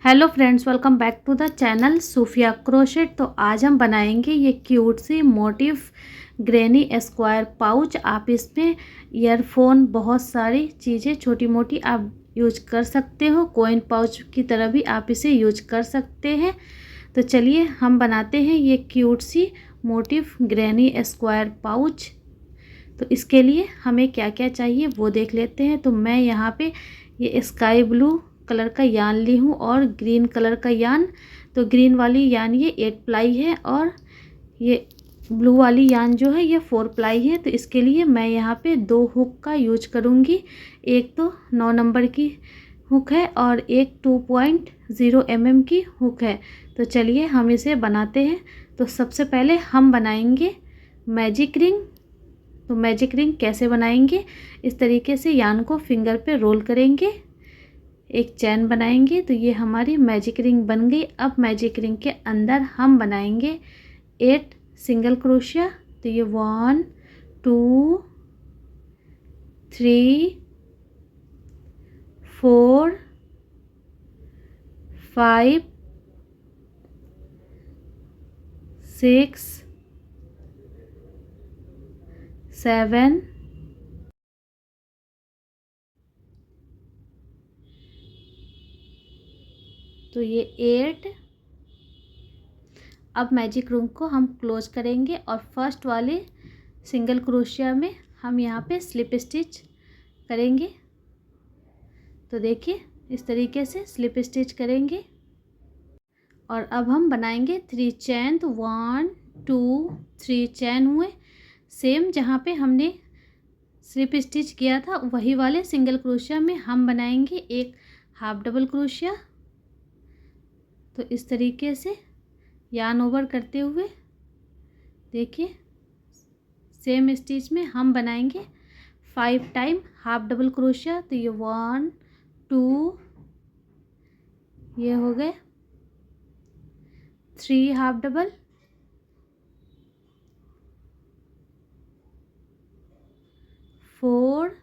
Hello friends, welcome back to the channel Sufia crochet. तो आज हम बनाएंगे ये क्यूट सी मोटिव ग्रैनी स्क्वायर पाउच। आप इसमें ईयरफोन, बहुत सारी चीज़ें छोटी मोटी आप यूज कर सकते हो। कॉइन पाउच की तरह भी आप इसे यूज कर सकते हैं। तो चलिए हम बनाते हैं ये क्यूट सी मोटिव ग्रैनी स्क्वायर पाउच। तो इसके लिए हमें क्या क्या चाहिए वो देख लेते हैं। तो मैं यहाँ पे ये स्काई ब्लू कलर का यान ली हूँ और ग्रीन कलर का यान। तो ग्रीन वाली यान ये 8 प्लाई है और ये ब्लू वाली यान जो है ये 4 प्लाई है। तो इसके लिए मैं यहाँ पे 2 हुक का यूज करूँगी। एक तो 9 नंबर की हुक है और एक 2.0 mm की हुक है। तो चलिए हम इसे बनाते हैं। तो सबसे पहले हम बनाएंगे मैजिक रिंग। तो मैजिक रिंग कैसे बनाएंगे, इस तरीके से यान को फिंगर पे रोल करेंगे, एक चैन बनाएंगे। तो ये हमारी मैजिक रिंग बन गई। अब मैजिक रिंग के अंदर हम बनाएंगे 8 सिंगल क्रोशिया। तो ये 1 2 3 4 5 6 7 तो ये 8। अब मैजिक रिंग को हम क्लोज करेंगे और फर्स्ट वाले सिंगल क्रोशिया में हम यहाँ पे स्लिप स्टिच करेंगे। तो देखिए इस तरीके से स्लिप स्टिच करेंगे और अब हम बनाएंगे 3 चैन। तो 1 2 3 चैन हुए। सेम जहाँ पे हमने स्लिप स्टिच किया था वही वाले सिंगल क्रोशिया में हम बनाएंगे एक हाफ डबल क्रोशिया। तो इस तरीके से यार्न ओवर करते हुए देखिए सेम स्टिच में हम बनाएंगे 5 टाइम हाफ डबल क्रोशिया। तो ये 1 2 ये हो गए 3 हाफ डबल, 4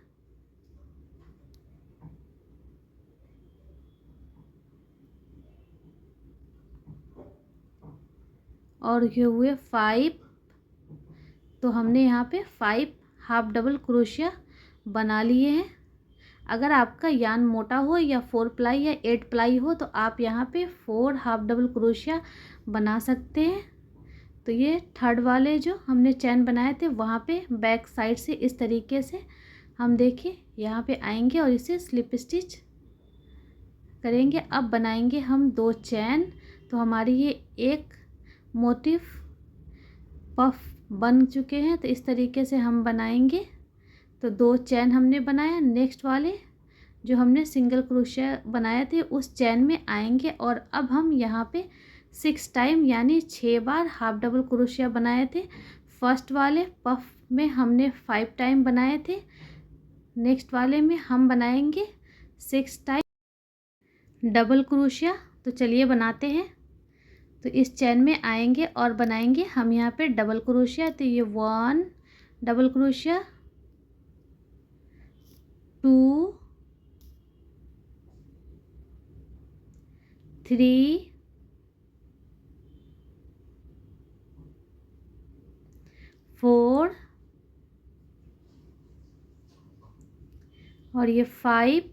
और ये हुए 5। तो हमने यहाँ पे 5 हाफ डबल क्रोशिया बना लिए हैं। अगर आपका यान मोटा हो या 4 प्लाई या 8 प्लाई हो तो आप यहाँ पे 4 हाफ डबल क्रोशिया बना सकते हैं। तो ये थर्ड वाले जो हमने चैन बनाए थे वहाँ पे बैक साइड से इस तरीके से हम देखिए यहाँ पे आएंगे और इसे स्लिप स्टिच करेंगे। अब बनाएंगे हम 2 चैन। तो हमारी ये एक मोटिव पफ बन चुके हैं। तो इस तरीके से हम बनाएंगे। तो 2 चैन हमने बनाया। नेक्स्ट वाले जो हमने सिंगल क्रोशिया बनाए थे उस चैन में आएंगे और अब हम यहाँ पे 6 टाइम यानी 6 बार हाफ डबल क्रोशिया बनाए थे। फर्स्ट वाले पफ में हमने 5 टाइम बनाए थे। नेक्स्ट वाले में हम बनाएंगे 6 टाइम डबल क्रोशिया। तो चलिए बनाते हैं। तो इस चैन में आएंगे और बनाएंगे हम यहाँ पे डबल क्रोशिया। तो ये 1 डबल क्रोशिया, 2 3 4 और ये 5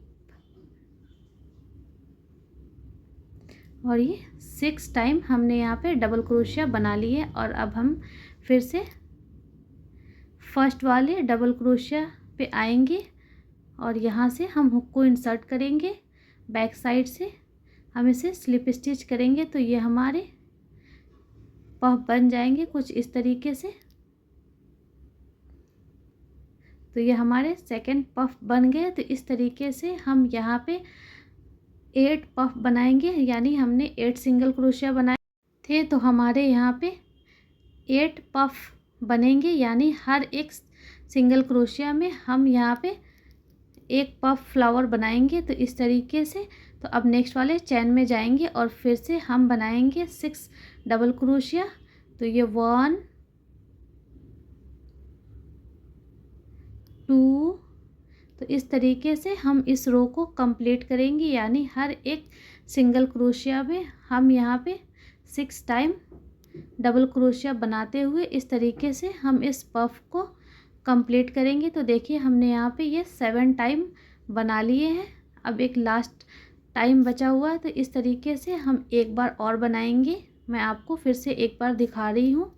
और ये 6 टाइम हमने यहाँ पे डबल क्रोशिया बना लिए। और अब हम फिर से फर्स्ट वाले डबल क्रोशिया पे आएंगे और यहाँ से हम हुक को इंसर्ट करेंगे। बैक साइड से हम इसे स्लिप स्टिच करेंगे। तो ये हमारे पफ बन जाएंगे कुछ इस तरीके से। तो ये हमारे सेकंड पफ बन गए। तो इस तरीके से हम यहाँ पे 8 पफ बनाएंगे यानी हमने 8 सिंगल क्रोशिया बनाए थे। तो हमारे यहाँ पे 8 पफ बनेंगे यानी हर एक सिंगल क्रोशिया में हम यहाँ पे एक पफ फ्लावर बनाएंगे। तो इस तरीके से तो अब नेक्स्ट वाले चैन में जाएंगे और फिर से हम बनाएंगे 6 डबल क्रोशिया। तो ये 1 2 तो इस तरीके से हम इस रो को कंप्लीट करेंगे यानी हर एक सिंगल क्रोशिया में हम यहाँ पे 6 टाइम डबल क्रोशिया बनाते हुए इस तरीके से हम इस पफ को कंप्लीट करेंगे। तो देखिए हमने यहाँ पे ये 7 टाइम बना लिए हैं। अब एक लास्ट टाइम बचा हुआ है, तो इस तरीके से हम एक बार और बनाएंगे। मैं आपको फिर से एक बार दिखा रही हूँ।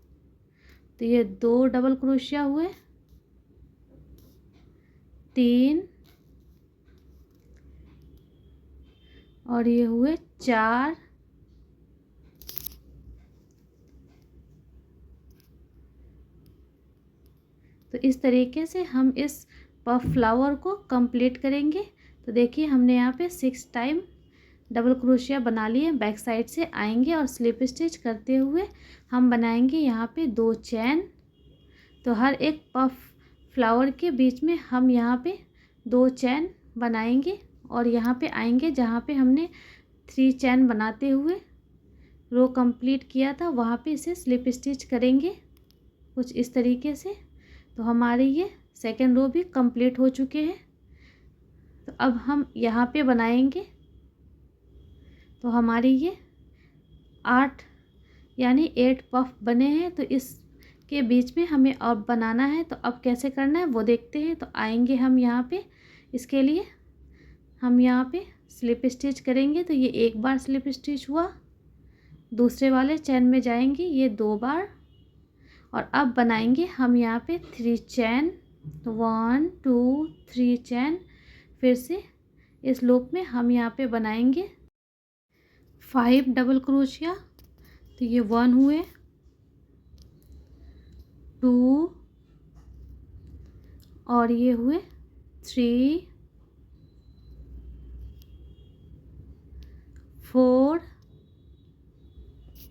तो ये 2 डबल क्रोशिया हुए, 3 और ये हुए 4, तो इस तरीके से हम इस पफ फ्लावर को कंप्लीट करेंगे। तो देखिए हमने यहाँ पे 6 टाइम डबल क्रोशिया बना लिए। बैक साइड से आएंगे और स्लिप स्टिच करते हुए हम बनाएंगे यहाँ पे 2 चैन। तो हर एक पफ फ्लावर के बीच में हम यहाँ पे 2 चैन बनाएंगे और यहाँ पे आएंगे जहाँ पे हमने 3 चैन बनाते हुए रो कंप्लीट किया था, वहाँ पे इसे स्लिप स्टिच करेंगे कुछ इस तरीके से। तो हमारे ये सेकेंड रो भी कंप्लीट हो चुके हैं। तो अब हम यहाँ पे बनाएंगे। तो हमारी ये 8 यानी 8 पफ बने हैं। तो इसके बीच में हमें अब बनाना है। तो अब कैसे करना है वो देखते हैं। तो आएंगे हम यहाँ पे, इसके लिए हम यहाँ पे स्लिप स्टिच करेंगे। तो ये एक बार स्लिप स्टिच हुआ, दूसरे वाले चैन में जाएंगे ये 2 बार और अब बनाएंगे हम यहाँ पे 3 चैन। तो 1 2 3 चैन। फिर से इस लूप में हम यहाँ पे बनाएंगे 5 डबल क्रोशिया। तो ये 1 हुए, 2 और ये हुए 3 4।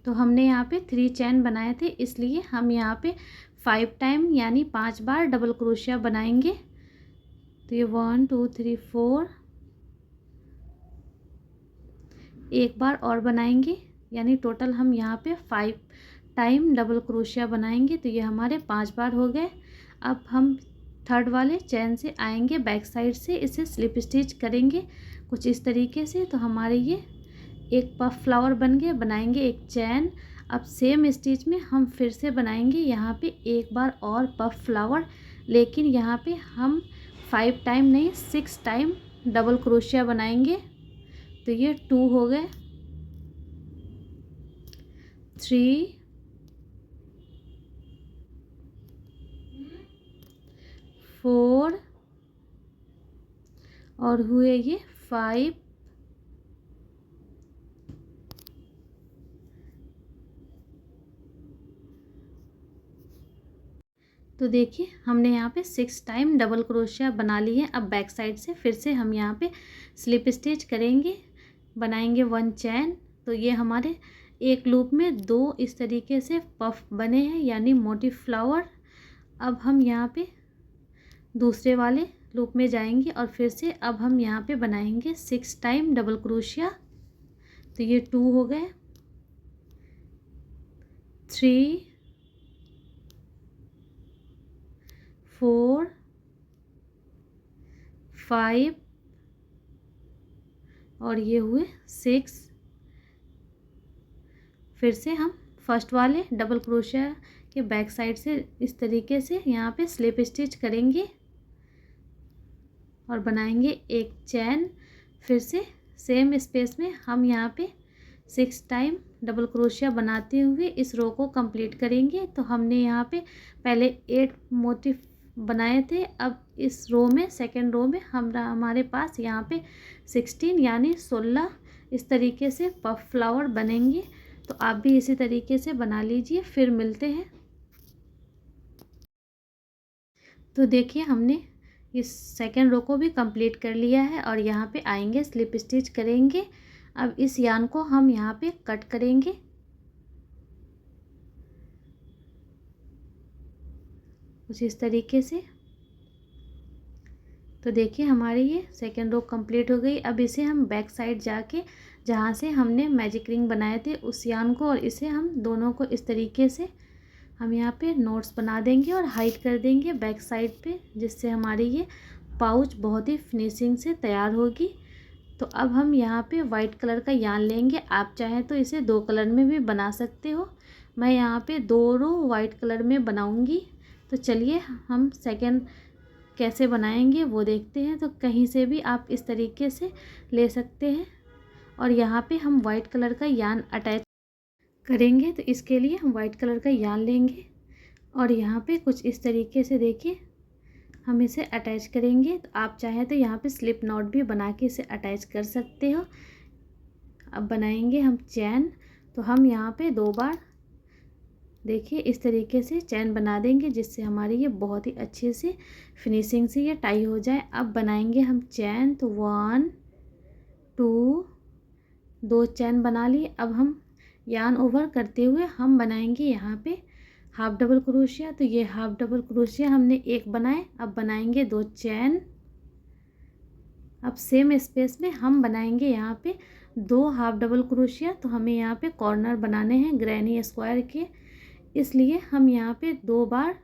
तो हमने यहाँ पे 3 चैन बनाए थे, इसलिए हम यहाँ पे 5 टाइम यानी 5 बार डबल क्रोशिया बनाएंगे। तो ये 1 2 3 4, एक बार और बनाएंगे यानी टोटल हम यहाँ पे 5 टाइम डबल क्रोशिया बनाएंगे। तो ये हमारे 5 बार हो गए। अब हम थर्ड वाले चैन से आएंगे, बैक साइड से इसे स्लिप स्टिच करेंगे कुछ इस तरीके से। तो हमारे ये एक पफ फ्लावर बन गए। बनाएंगे एक चैन। अब सेम स्टिच में हम फिर से बनाएंगे यहाँ पे एक बार और पफ फ्लावर, लेकिन यहाँ पे हम 5 टाइम नहीं 6 टाइम डबल क्रोशिया बनाएंगे। तो ये 2 हो गए, 3 4 और हुए ये 5। तो देखिए हमने यहाँ पे 6 टाइम डबल क्रोशिया बना ली है। अब बैक साइड से फिर से हम यहाँ पे स्लिप स्टिच करेंगे, बनाएंगे 1 चैन। तो ये हमारे एक लूप में 2 इस तरीके से पफ बने हैं यानी मोटिव फ्लावर। अब हम यहाँ पे दूसरे वाले लूप में जाएंगे और फिर से अब हम यहाँ पे बनाएंगे 6 टाइम डबल क्रोशिया। तो ये 2 हो गए, 3 4 5 और ये हुए 6। फिर से हम फर्स्ट वाले डबल क्रोशिया के बैक साइड से इस तरीके से यहाँ पे स्लिप स्टिच करेंगे और बनाएंगे एक चैन। फिर से सेम स्पेस में हम यहाँ पे 6 टाइम डबल क्रोशिया बनाते हुए इस रो को कंप्लीट करेंगे। तो हमने यहाँ पे पहले 8 मोटिव बनाए थे। अब इस रो में सेकेंड रो में हमारे पास यहाँ पे 16 यानी 16 इस तरीके से पफ फ्लावर बनेंगे। तो आप भी इसी तरीके से बना लीजिए, फिर मिलते हैं। तो देखिए हमने इस सेकेंड रो को भी कंप्लीट कर लिया है और यहाँ पे आएंगे स्लिप स्टिच करेंगे। अब इस यान को हम यहाँ पे कट करेंगे कुछ इस तरीके से। तो देखिए हमारी ये सेकेंड रो कंप्लीट हो गई। अब इसे हम बैक साइड जाके जहाँ से हमने मैजिक रिंग बनाए थे उस यान को और इसे हम दोनों को इस तरीके से हम यहाँ पे नोट्स बना देंगे और हाइड कर देंगे बैक साइड पे, जिससे हमारी ये पाउच बहुत ही फिनिशिंग से तैयार होगी। तो अब हम यहाँ पे वाइट कलर का यार्न लेंगे। आप चाहें तो इसे 2 कलर में भी बना सकते हो। मैं यहाँ पे 2 रो वाइट कलर में बनाऊँगी। तो चलिए हम सेकंड कैसे बनाएंगे वो देखते हैं। तो कहीं से भी आप इस तरीके से ले सकते हैं और यहाँ पे हम वाइट कलर का यार्न अटैच करेंगे। तो इसके लिए हम वाइट कलर का यार्न लेंगे और यहाँ पे कुछ इस तरीके से देखिए हम इसे अटैच करेंगे। तो आप चाहें तो यहाँ पे स्लिप नॉट भी बना के इसे अटैच कर सकते हो। अब बनाएंगे हम चैन। तो हम यहाँ पे 2 बार देखिए इस तरीके से चैन बना देंगे, जिससे हमारी ये बहुत ही अच्छे से फिनिशिंग से ये टाई हो जाए। अब बनाएंगे हम चैन। तो 1 2 2 चैन बना लिए। अब हम यार्न ओवर करते हुए हम बनाएंगे यहाँ पे हाफ डबल क्रोशिया। तो ये हाफ डबल क्रोशिया हमने एक बनाए। अब बनाएंगे 2 चैन। अब सेम स्पेस में हम बनाएंगे यहाँ पे 2 हाफ डबल क्रोशिया। तो हमें यहाँ पे कॉर्नर बनाने हैं ग्रैनी स्क्वायर के, इसलिए हम यहाँ पे 2 बार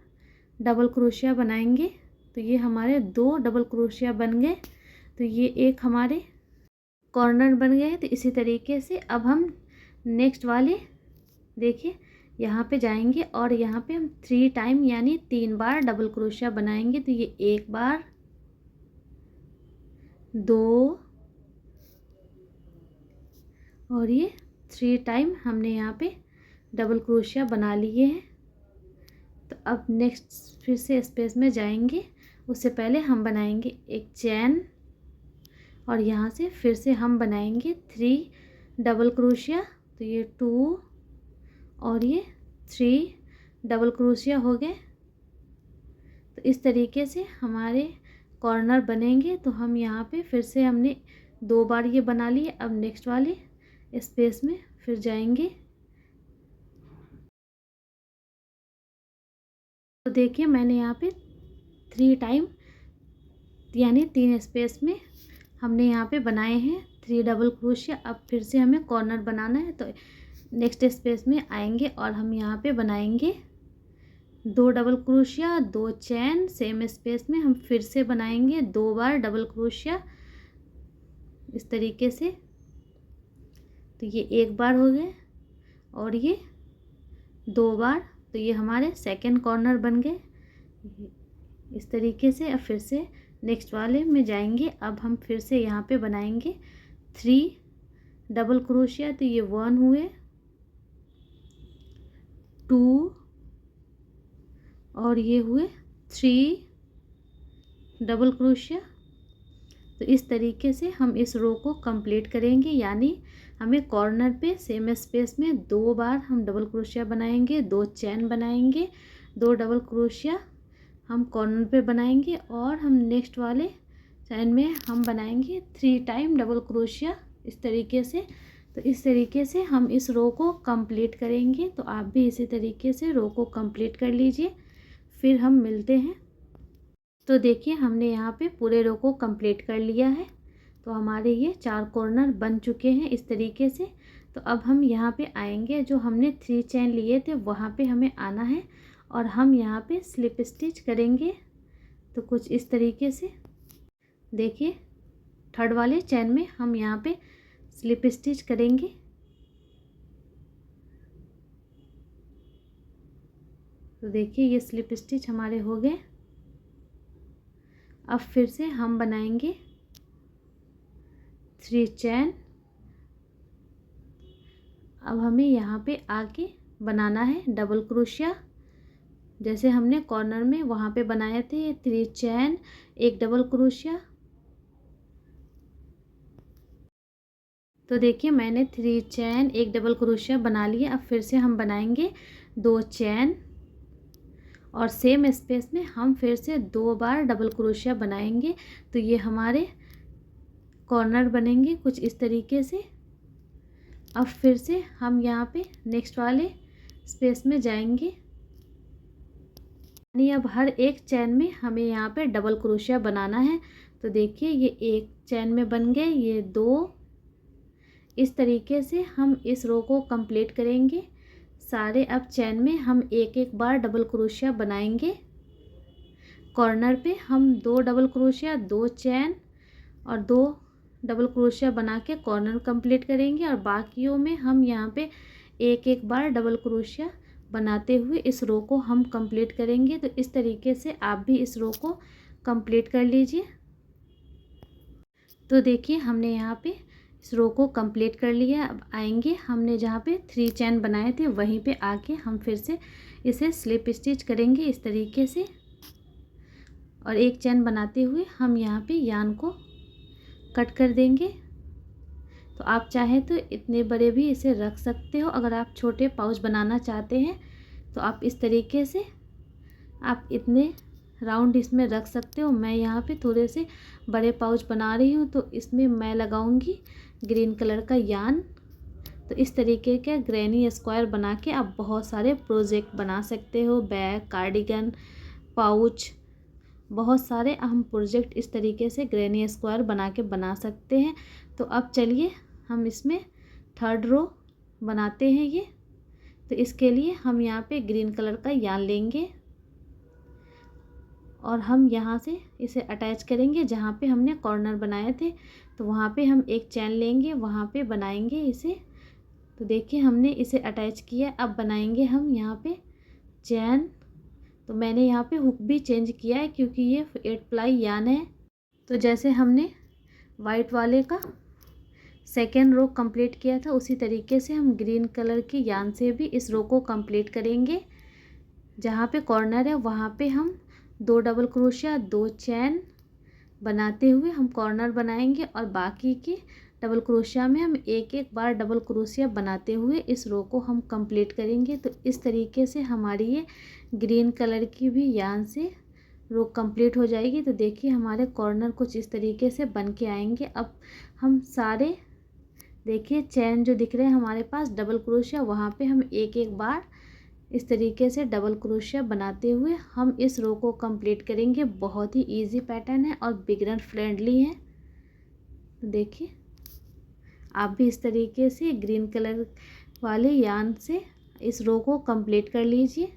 डबल क्रोशिया बनाएंगे। तो ये हमारे 2 डबल क्रोशिया बन गए। तो ये एक हमारे कॉर्नर बन गए। तो इसी तरीके से अब हम नेक्स्ट वाले देखिए यहाँ पे जाएंगे और यहाँ पे हम 3 टाइम यानी 3 बार डबल क्रोशिया बनाएंगे। तो ये 1 बार 2 और ये 3 टाइम हमने यहाँ पे डबल क्रोशिया बना लिए हैं। तो अब नेक्स्ट फिर से स्पेस में जाएंगे, उससे पहले हम बनाएंगे एक चैन और यहाँ से फिर से हम बनाएंगे 3 डबल क्रोशिया। तो ये 2 और ये 3 डबल क्रोशिया हो गए। तो इस तरीके से हमारे कॉर्नर बनेंगे। तो हम यहाँ पे फिर से हमने 2 बार ये बना लिए। अब नेक्स्ट वाले स्पेस में फिर जाएंगे। तो देखिए मैंने यहाँ पे 3 टाइम यानी 3 स्पेस में हमने यहाँ पे बनाए हैं 3 डबल क्रोशिया। अब फिर से हमें कॉर्नर बनाना है। तो नेक्स्ट स्पेस में आएंगे और हम यहाँ पे बनाएंगे 2 डबल क्रोशिया 2 चैन। सेम स्पेस में हम फिर से बनाएंगे 2 बार डबल क्रोशिया इस तरीके से। तो ये 1 बार हो गए और ये 2 बार। तो ये हमारे सेकंड कॉर्नर बन गए इस तरीके से। अब फिर से नेक्स्ट वाले में जाएंगे। अब हम फिर से यहाँ पे बनाएंगे 3 डबल क्रोशिया। तो ये 1 हुए 2 और ये हुए 3 डबल क्रोशिया। तो इस तरीके से हम इस रो को कंप्लीट करेंगे, यानी हमें कॉर्नर पे सेम स्पेस में 2 बार हम डबल क्रोशिया बनाएंगे, 2 चैन बनाएंगे, 2 डबल क्रोशिया हम कॉर्नर पे बनाएंगे और हम नेक्स्ट वाले चैन में हम बनाएंगे 3 टाइम डबल क्रोशिया इस तरीके से। तो इस तरीके से हम इस रो को कंप्लीट करेंगे। तो आप भी इसी तरीके से रो को कंप्लीट कर लीजिए, फिर हम मिलते हैं। तो देखिए हमने यहाँ पे पूरे रो को कंप्लीट कर लिया है। तो हमारे ये 4 कॉर्नर बन चुके हैं इस तरीके से। तो अब हम यहाँ पे आएंगे, जो हमने 3 चैन लिए थे वहाँ पे हमें आना है और हम यहाँ पे स्लिप स्टिच करेंगे। तो कुछ इस तरीके से देखिए थर्ड वाले चैन में हम यहाँ पे स्लिप स्टिच करेंगे। तो देखिए ये स्लिप स्टिच हमारे हो गए। अब फिर से हम बनाएंगे 3 चैन। अब हमें यहाँ पे आके बनाना है डबल क्रोशिया, जैसे हमने कॉर्नर में वहाँ पे बनाए थे 3 चैन 1 डबल क्रोशिया। तो देखिए मैंने 3 चैन 1 डबल क्रोशिया बना लिया। अब फिर से हम बनाएंगे 2 चैन और सेम स्पेस में हम फिर से 2 बार डबल क्रोशिया बनाएंगे। तो ये हमारे कॉर्नर बनेंगे कुछ इस तरीके से। अब फिर से हम यहाँ पे नेक्स्ट वाले स्पेस में जाएंगे, यानी अब हर एक चैन में हमें यहाँ पे डबल क्रोशिया बनाना है। तो देखिए ये 1 चैन में बन गए, ये 2। इस तरीके से हम इस रो को कंप्लीट करेंगे सारे। अब चैन में हम 1-1 बार डबल क्रोशिया बनाएंगे। कॉर्नर पे हम 2 डबल क्रोशिया 2 चैन और 2 डबल क्रोशिया बना के कॉर्नर कंप्लीट करेंगे और बाकियों में हम यहाँ पे एक एक बार डबल क्रोशिया बनाते हुए इस रो को हम कंप्लीट करेंगे। तो इस तरीके से आप भी इस रो को कंप्लीट कर लीजिए। तो देखिए हमने यहाँ पे इस रो को कंप्लीट कर लिया। अब आएंगे हमने जहाँ पे 3 चैन बनाए थे वहीं पे आके हम फिर से इसे स्लिप स्टिच करेंगे इस तरीके से, और एक चैन बनाते हुए हम यहाँ पे यान को कट कर देंगे। तो आप चाहे तो इतने बड़े भी इसे रख सकते हो। अगर आप छोटे पाउच बनाना चाहते हैं तो आप इस तरीके से आप इतने राउंड इसमें रख सकते हो। मैं यहाँ पे थोड़े से बड़े पाउच बना रही हूँ तो इसमें मैं लगाऊंगी ग्रीन कलर का यान। तो इस तरीके के ग्रैनी स्क्वायर बना के आप बहुत सारे प्रोजेक्ट बना सकते हो, बैग, कार्डिगन, पाउच, बहुत सारे हम प्रोजेक्ट इस तरीके से ग्रैनी स्क्वायर बना के बना सकते हैं। तो अब चलिए हम इसमें थर्ड रो बनाते हैं ये। तो इसके लिए हम यहाँ पे ग्रीन कलर का यान लेंगे और हम यहाँ से इसे अटैच करेंगे जहाँ पे हमने कॉर्नर बनाए थे। तो वहाँ पे हम एक चैन लेंगे, वहाँ पे बनाएंगे इसे। तो देखिए हमने इसे अटैच किया। अब बनाएंगे हम यहाँ पे चैन। तो मैंने यहाँ पे हुक भी चेंज किया है क्योंकि ये 8 प्लाई यान है। तो जैसे हमने वाइट वाले का सेकेंड रो कंप्लीट किया था उसी तरीके से हम ग्रीन कलर की यान से भी इस रो को कंप्लीट करेंगे। जहाँ पे कॉर्नर है वहाँ पे हम 2 डबल क्रोशिया 2 चैन बनाते हुए हम कॉर्नर बनाएंगे और बाकी के डबल क्रोशिया में हम एक एक बार डबल क्रोशिया बनाते हुए इस रो को हम कंप्लीट करेंगे। तो इस तरीके से हमारी ये ग्रीन कलर की भी यान से रो कंप्लीट हो जाएगी। तो देखिए हमारे कॉर्नर कुछ इस तरीके से बन के आएंगे। अब हम सारे देखिए चैन जो दिख रहे हैं हमारे पास डबल क्रोशिया, वहाँ पे हम एक एक बार इस तरीके से डबल क्रोशिया बनाते हुए हम इस रो को कंप्लीट करेंगे। बहुत ही इजी पैटर्न है और बिगिनर फ्रेंडली है। तो देखिए आप भी इस तरीके से ग्रीन कलर वाले यान से इस रो को कंप्लीट कर लीजिए।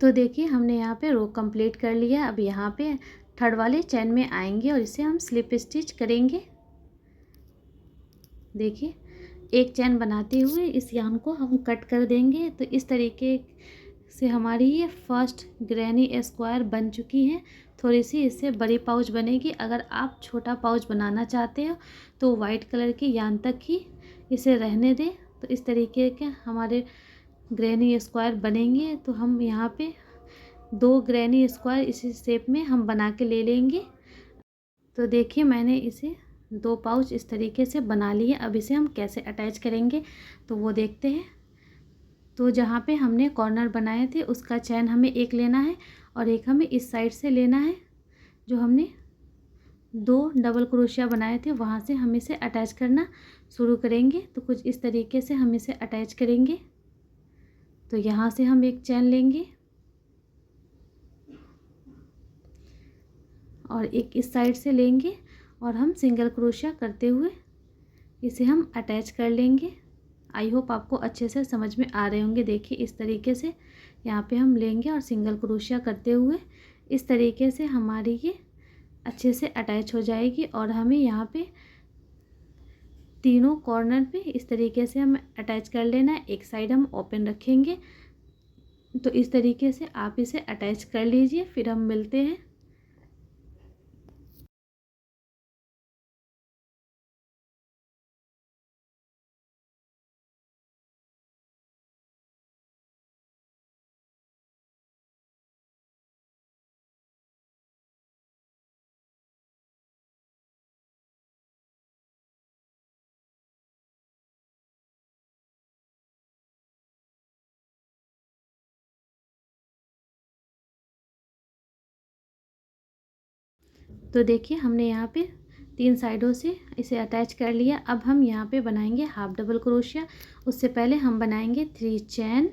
तो देखिए हमने यहाँ पे रो कंप्लीट कर लिया। अब यहाँ पे थर्ड वाले चैन में आएंगे और इसे हम स्लिप स्टिच करेंगे। देखिए एक चैन बनाते हुए इस यान को हम कट कर देंगे। तो इस तरीके से हमारी ये फर्स्ट ग्रैनी स्क्वायर बन चुकी है। थोड़ी सी इससे बड़ी पाउच बनेगी। अगर आप छोटा पाउच बनाना चाहते हो तो वाइट कलर की यान तक ही इसे रहने दें। तो इस तरीके के हमारे ग्रैनी स्क्वायर बनेंगे। तो हम यहाँ पे 2 ग्रैनी स्क्वायर इसी शेप में हम बना के ले लेंगे। तो देखिए मैंने इसे 2 पाउच इस तरीके से बना लिए। अब इसे हम कैसे अटैच करेंगे तो वो देखते हैं। तो जहाँ पे हमने कॉर्नर बनाए थे उसका चैन हमें एक लेना है और एक हमें इस साइड से लेना है। जो हमने 2 डबल क्रोशिया बनाए थे वहाँ से हम इसे अटैच करना शुरू करेंगे। तो कुछ इस तरीके से हम इसे अटैच करेंगे। तो यहाँ से हम एक चैन लेंगे और एक इस साइड से लेंगे और हम सिंगल क्रोशिया करते हुए इसे हम अटैच कर लेंगे। आई होप आपको अच्छे से समझ में आ रहे होंगे। देखिए इस तरीके से यहाँ पे हम लेंगे और सिंगल क्रोशिया करते हुए इस तरीके से हमारी ये अच्छे से अटैच हो जाएगी। और हमें यहाँ पे तीनों कॉर्नर पे इस तरीके से हमें अटैच कर लेना है। एक साइड हम ओपन रखेंगे। तो इस तरीके से आप इसे अटैच कर लीजिए। फिर हम मिलते हैं। तो देखिए हमने यहाँ पे 3 साइडों से इसे अटैच कर लिया। अब हम यहाँ पे बनाएंगे हाफ डबल क्रोशिया। उससे पहले हम बनाएंगे 3 चैन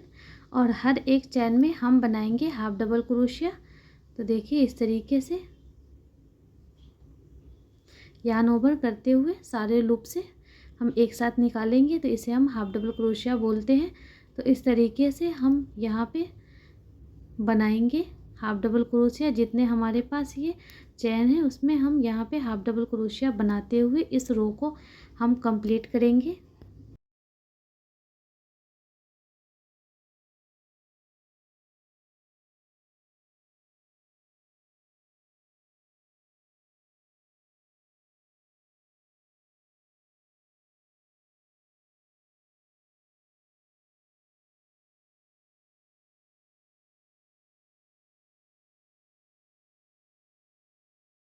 और हर एक चैन में हम बनाएंगे हाफ डबल क्रोशिया। तो देखिए इस तरीके से यार्न ओवर करते हुए सारे लूप से हम एक साथ निकालेंगे। तो इसे हम हाफ डबल क्रोशिया बोलते हैं। तो इस तरीके से हम यहाँ पे बनाएंगे हाफ डबल क्रोशिया। जितने हमारे पास ये चैन है उसमें हम यहाँ पे हाफ डबल क्रोशिया बनाते हुए इस रो को हम कंप्लीट करेंगे।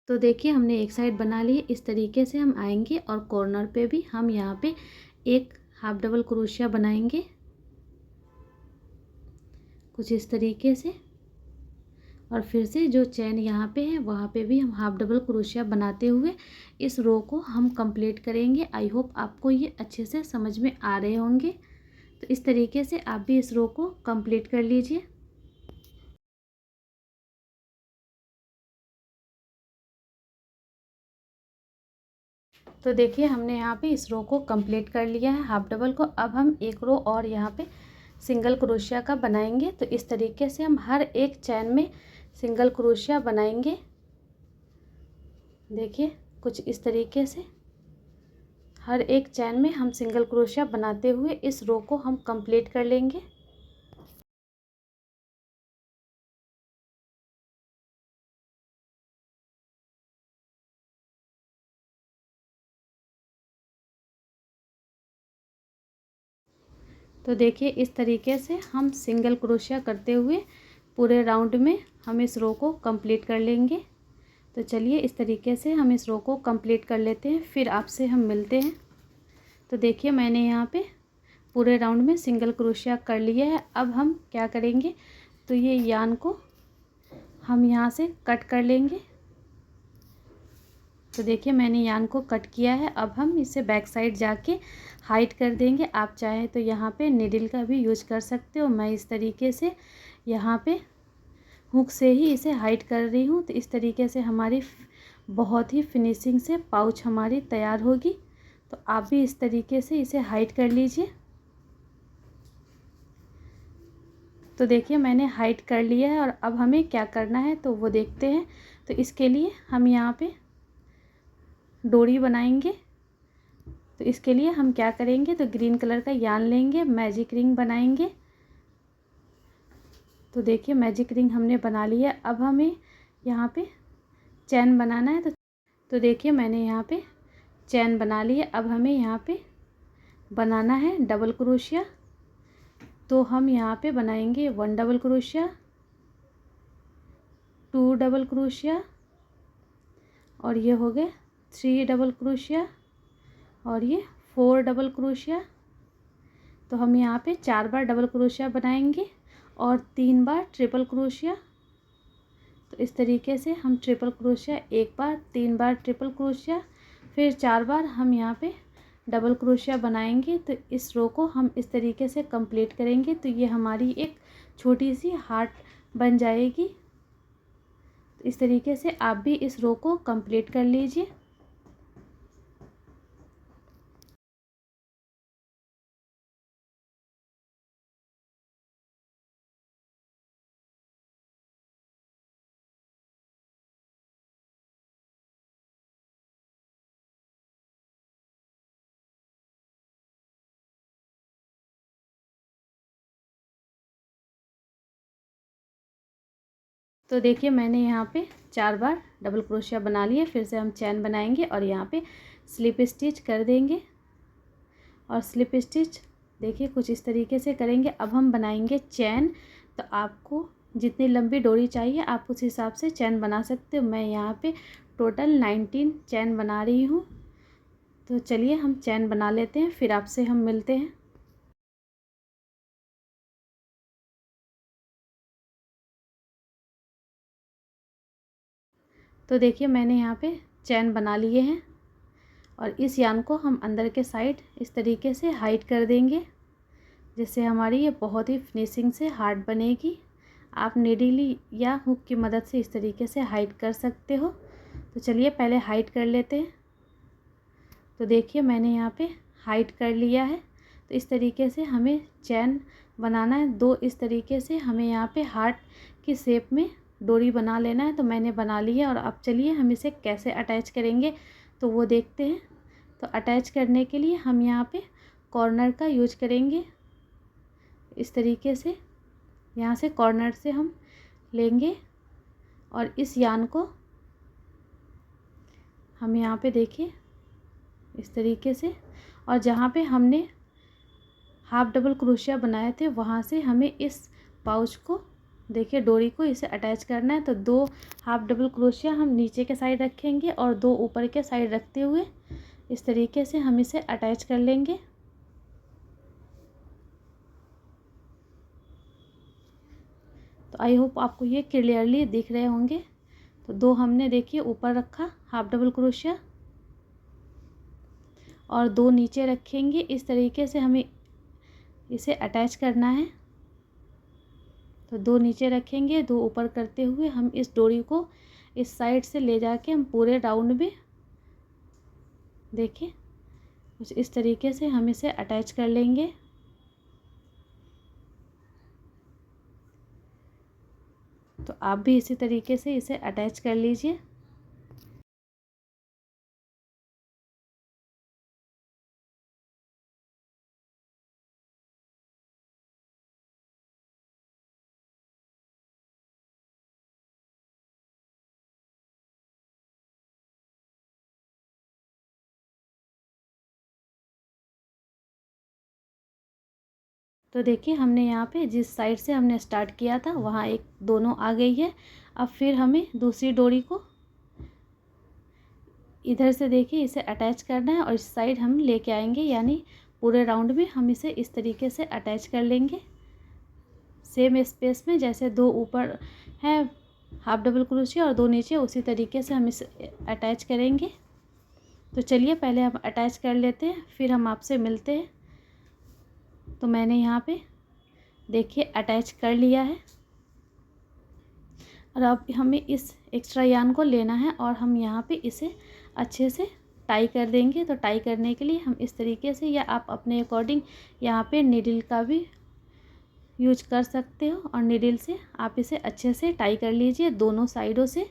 तो देखिए हमने एक साइड बना ली। इस तरीके से हम आएंगे और कॉर्नर पे भी हम यहाँ पे एक हाफ डबल क्रोशिया बनाएंगे कुछ इस तरीके से, और फिर से जो चैन यहाँ पे है वहाँ पे भी हम हाफ डबल क्रोशिया बनाते हुए इस रो को हम कंप्लीट करेंगे। आई होप आपको ये अच्छे से समझ में आ रहे होंगे। तो इस तरीके से आप भी इस रो को कंप्लीट कर लीजिए। तो देखिए हमने यहाँ पे इस रो को कंप्लीट कर लिया है हाफ डबल को। अब हम एक रो और यहाँ पे सिंगल क्रोशिया का बनाएंगे। तो इस तरीके से हम हर एक चैन में सिंगल क्रोशिया बनाएंगे। देखिए कुछ इस तरीके से हर एक चैन में हम सिंगल क्रोशिया बनाते हुए इस रो को हम कंप्लीट कर लेंगे। तो देखिए इस तरीके से हम सिंगल क्रोशिया करते हुए पूरे राउंड में हम इस रो को कंप्लीट कर लेंगे। तो चलिए इस तरीके से हम इस रो को कंप्लीट कर लेते हैं, फिर आपसे हम मिलते हैं। तो देखिए मैंने यहाँ पे पूरे राउंड में सिंगल क्रोशिया कर लिया है। अब हम क्या करेंगे, तो ये यान को हम यहाँ से कट कर लेंगे। तो देखिए मैंने यान को कट किया है। अब हम इसे बैक साइड जाके हाइड कर देंगे। आप चाहे तो यहाँ पे निडल का भी यूज कर सकते हो। मैं इस तरीके से यहाँ पे हुक से ही इसे हाइड कर रही हूँ। तो इस तरीके से हमारी बहुत ही फिनिशिंग से पाउच हमारी तैयार होगी। तो आप भी इस तरीके से इसे हाइड कर लीजिए। तो देखिए मैंने हाइड कर लिया है और अब हमें क्या करना है तो वो देखते हैं। तो इसके लिए हम यहाँ पे डोरी बनाएंगे। तो इसके लिए हम क्या करेंगे, तो ग्रीन कलर का यार्न लेंगे, मैजिक रिंग बनाएंगे। तो देखिए मैजिक रिंग हमने बना लिया। अब हमें यहाँ पे चैन बनाना है। तो देखिए मैंने यहाँ पे चैन बना ली है। अब हमें यहाँ पे बनाना है डबल क्रोशिया। तो हम यहाँ पे बनाएंगे 1 डबल क्रोशिया, 2 डबल क्रोशिया, और ये हो गए 3 डबल क्रोशिया, और ये 4 डबल क्रोशिया। तो हम यहाँ पे 4 बार डबल क्रोशिया बनाएंगे और 3 बार ट्रिपल क्रोशिया। तो इस तरीके से हम ट्रिपल क्रोशिया एक बार, 3 बार ट्रिपल क्रोशिया, फिर 4 बार हम यहाँ पे डबल क्रोशिया बनाएंगे। तो इस रो को हम इस तरीके से कंप्लीट करेंगे। तो ये हमारी एक छोटी सी हार्ट बन जाएगी। तो इस तरीके से आप भी इस रो को कंप्लीट कर लीजिए। तो देखिए मैंने यहाँ पे 4 बार डबल क्रोशिया बना लिए। फिर से हम चैन बनाएंगे और यहाँ पे स्लिप स्टिच कर देंगे। और स्लिप स्टिच देखिए कुछ इस तरीके से करेंगे। अब हम बनाएंगे चैन। तो आपको जितनी लंबी डोरी चाहिए आप उस हिसाब से चैन बना सकते हो। मैं यहाँ पे टोटल 19 चैन बना रही हूँ। तो चलिए हम चैन बना लेते हैं, फिर आपसे हम मिलते हैं। तो देखिए मैंने यहाँ पे चैन बना लिए हैं और इस यान को हम अंदर के साइड इस तरीके से हाइड कर देंगे, जिससे हमारी ये बहुत ही फिनिशिंग से हार्ड बनेगी। आप नीडल या हुक की मदद से इस तरीके से हाइड कर सकते हो। तो चलिए पहले हाइड कर लेते हैं। तो देखिए मैंने यहाँ पे हाइड कर लिया है। तो इस तरीके से हमें चैन बनाना है। 2 इस तरीके से हमें यहाँ पे हार्ट की शेप में डोरी बना लेना है। तो मैंने बना ली है और अब चलिए हम इसे कैसे अटैच करेंगे तो वो देखते हैं। तो अटैच करने के लिए हम यहाँ पे कॉर्नर का यूज करेंगे। इस तरीके से यहाँ से कॉर्नर से हम लेंगे और इस यान को हम यहाँ पे देखिए इस तरीके से, और जहाँ पे हमने हाफ डबल क्रोशिया बनाए थे वहाँ से हमें इस पाउच को देखिए डोरी को इसे अटैच करना है। तो 2 हाफ डबल क्रोशिया हम नीचे के साइड रखेंगे और 2 ऊपर के साइड रखते हुए इस तरीके से हम इसे अटैच कर लेंगे। तो आई होप आपको ये क्लियरली दिख रहे होंगे। तो 2 हमने देखिए ऊपर रखा हाफ डबल क्रोशिया और 2 नीचे रखेंगे। इस तरीके से हमें इसे अटैच करना है। तो 2 नीचे रखेंगे, 2 ऊपर करते हुए हम इस डोरी को इस साइड से ले जाके हम पूरे राउंड में देखिए कुछ इस तरीके से हम इसे अटैच कर लेंगे। तो आप भी इसी तरीके से इसे अटैच कर लीजिए। तो देखिए हमने यहाँ पे जिस साइड से हमने स्टार्ट किया था वहाँ एक दोनों आ गई है। अब फिर हमें दूसरी डोरी को इधर से देखिए इसे अटैच करना है और इस साइड हम लेके आएंगे, यानी पूरे राउंड में हम इसे इस तरीके से अटैच कर लेंगे सेम स्पेस में। जैसे 2 ऊपर है हाफ डबल क्रोशिया और 2 नीचे, उसी तरीके से हम इसे अटैच करेंगे। तो चलिए पहले हम अटैच कर लेते हैं फिर हम आपसे मिलते हैं। तो मैंने यहाँ पे देखिए अटैच कर लिया है और अब हमें इस एक्स्ट्रा यान को लेना है और हम यहाँ पे इसे अच्छे से टाई कर देंगे। तो टाई करने के लिए हम इस तरीके से, या आप अपने अकॉर्डिंग यहाँ पे नीडल का भी यूज कर सकते हो और नीडल से आप इसे अच्छे से टाई कर लीजिए दोनों साइडों से।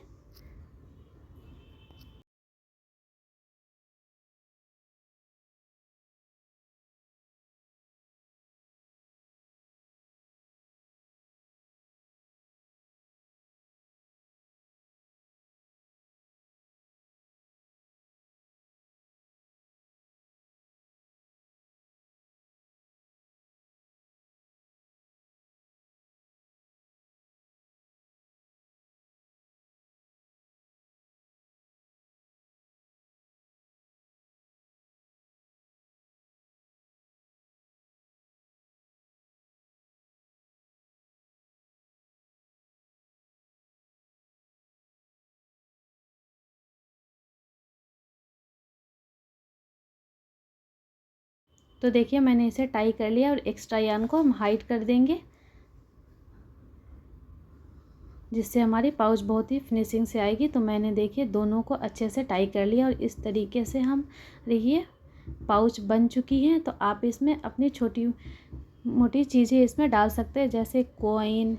तो देखिए मैंने इसे टाई कर लिया और एक्स्ट्रा यान को हम हाइड कर देंगे, जिससे हमारी पाउच बहुत ही फिनिशिंग से आएगी। तो मैंने देखिए दोनों को अच्छे से टाई कर लिया और इस तरीके से हम देखिए पाउच बन चुकी है। तो आप इसमें अपनी छोटी मोटी चीज़ें इसमें डाल सकते हैं, जैसे कॉइन,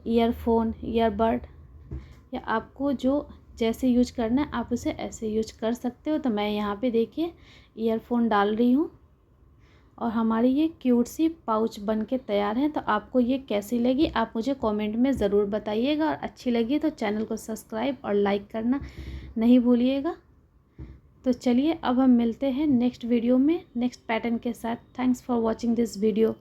ईयरफोन, ईयरबड, या आपको जो जैसे यूज करना है आप उसे ऐसे यूज कर सकते हो। तो मैं यहाँ पे देखिए ईयरफोन डाल रही हूँ और हमारी ये क्यूट सी पाउच बन के तैयार है। तो आपको ये कैसी लगी आप मुझे कमेंट में ज़रूर बताइएगा, और अच्छी लगी तो चैनल को सब्सक्राइब और लाइक करना नहीं भूलिएगा। तो चलिए अब हम मिलते हैं नेक्स्ट वीडियो में नेक्स्ट पैटर्न के साथ। Thanks for watching this video.